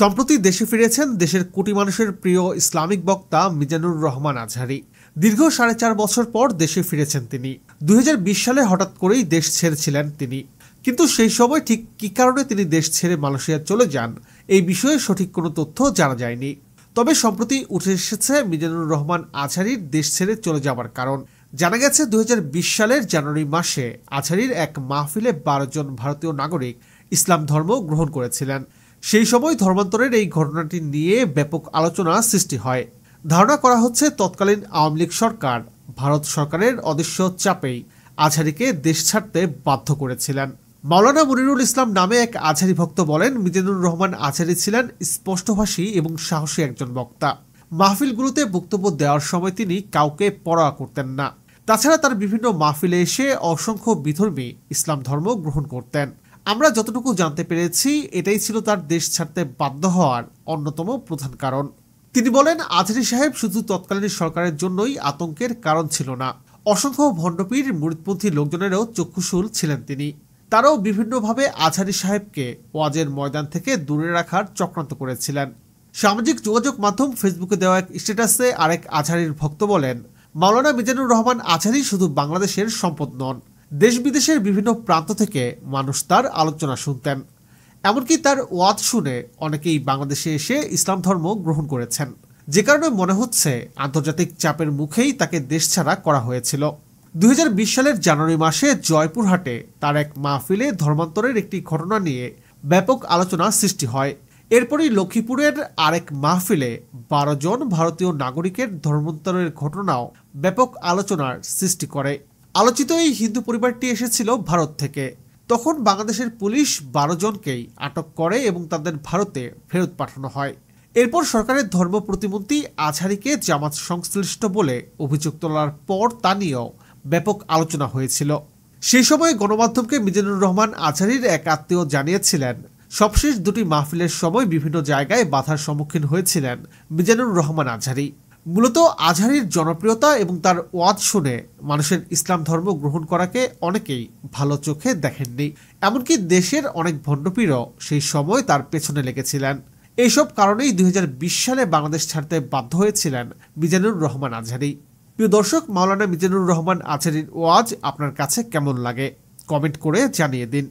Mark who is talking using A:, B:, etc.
A: সম্প্রতি দেশে ফিরেছেন দেশের কোটি মানুষের প্রিয় ইসলামিক বক্তা মিজানুর রহমান আজহারী। দীর্ঘ 4.5 বছর পর দেশে ফিরেছেন তিনি। 2020 সালে হঠাৎ করেই দেশ ছেড়েছিলেন তিনি, কিন্তু সেই সময় ঠিক কী কারণে তিনি দেশ ছেড়ে মালয়েশিয়া চলে যান এই বিষয়ে সঠিক কোনো তথ্য জানা যায়নি। তবে সম্প্রতি উঠে এসেছে মিজানুর রহমান আজহারীর দেশ ছেড়ে চলে যাওয়ার কারণ। জানা গেছে 2020 সালের জানুয়ারি মাসে আজহারীর এক মাহফিলে 12 জন ভারতীয় নাগরিক ইসলাম ধর্ম গ্রহণ করেছিলেন। সেই সময় ধর্মান্তরের এই ঘটনাটি নিয়ে ব্যাপক আলোচনা সৃষ্টি হয়। ধারণা করা হচ্ছে তৎকালীন আওয়ামী লীগ সরকার ভারত সরকারের অদৃশ্য চাপেই আজহারীকে দেশ ছাড়তে বাধ্য করেছিলেন। মাওলানা মনিরুল ইসলাম নামে এক আজহারী ভক্ত বলেন, মিজানুর রহমান আজহারী ছিলেন স্পষ্টভাষী এবং সাহসী একজন বক্তা। মাহফিলগুলোতে বক্তব্য দেওয়ার সময় তিনি কাউকে পরোয়া করতেন না। তাছাড়া তার বিভিন্ন মাহফিলে এসে অসংখ্য বিধর্মী ইসলাম ধর্ম গ্রহণ করতেন। আমরা যতটুকু জানতে পেরেছি এটাই ছিল তার দেশ ছাড়তে বাধ্য হওয়ার অন্যতম প্রধান কারণ। তিনি বলেন, আজহারী সাহেব শুধু তৎকালীন সরকারের জন্যই আতঙ্কের কারণ ছিল না, অসংখ্য ভণ্ডপীর মুরিদপন্থী লোকজনেরও চক্ষুশূল ছিলেন তিনি। তারাও বিভিন্নভাবে আজহারী সাহেবকে ওয়াজের ময়দান থেকে দূরে রাখার চক্রান্ত করেছিলেন। সামাজিক যোগাযোগ মাধ্যম ফেসবুকে দেওয়া এক স্ট্যাটাসে আরেক আজহারীর ভক্ত বলেন, মাওলানা মিজানুর রহমান আজহারী শুধু বাংলাদেশের সম্পদ নন, দেশ বিদেশের বিভিন্ন প্রান্ত থেকে মানুষ তার আলোচনা শুনতেন। এমনকি তার ওয়াজ শুনে অনেকেই বাংলাদেশে এসে ইসলাম ধর্ম গ্রহণ করেছেন, যে কারণে মনে হচ্ছে আন্তর্জাতিক চাপের মুখেই তাকে দেশ ছাড়া করা হয়েছিল। 2020 সালের জানুয়ারি মাসে জয়পুরহাটে তার এক মাহফিলে ধর্মান্তরের একটি ঘটনা নিয়ে ব্যাপক আলোচনা সৃষ্টি হয়। এরপরই লক্ষ্মীপুরের আরেক মাহফিলে 12 জন ভারতীয় নাগরিকের ধর্মান্তরের ঘটনাও ব্যাপক আলোচনার সৃষ্টি করে। আলোচিত এই হিন্দু পরিবারটি এসেছিল ভারত থেকে। তখন বাংলাদেশের পুলিশ 12 জনকেই আটক করে এবং তাদের ভারতে ফেরত পাঠানো হয়। এরপর সরকারের ধর্ম প্রতিমন্ত্রী আজহারীকে জামাত সংশ্লিষ্ট বলে অভিযোগ তোলার পর তা নিয়েও ব্যাপক আলোচনা হয়েছিল। সেই সময় গণমাধ্যমকে মিজানুর রহমান আজহারীর এক আত্মীয় জানিয়েছিলেন, সবশেষ দুটি মাহফিলের সময় বিভিন্ন জায়গায় বাধার সম্মুখীন হয়েছিলেন মিজানুর রহমান আজহারী। মূলত আজহারীর জনপ্রিয়তা এবং তার ওয়াজ শুনে মানুষের ইসলাম ধর্ম গ্রহণ করাকে অনেকেই ভালো চোখে দেখেননি। এমনকি দেশের অনেক ভণ্ডপীরও সেই সময় তার পেছনে লেগেছিলেন। এইসব কারণেই 2020 সালে বাংলাদেশ ছাড়তে বাধ্য হয়েছিলেন মিজানুর রহমান আজহারী। প্রিয় দর্শক, মাওলানা মিজানুর রহমান আজহারীর ওয়াজ আপনার কাছে কেমন লাগে কমেন্ট করে জানিয়ে দিন।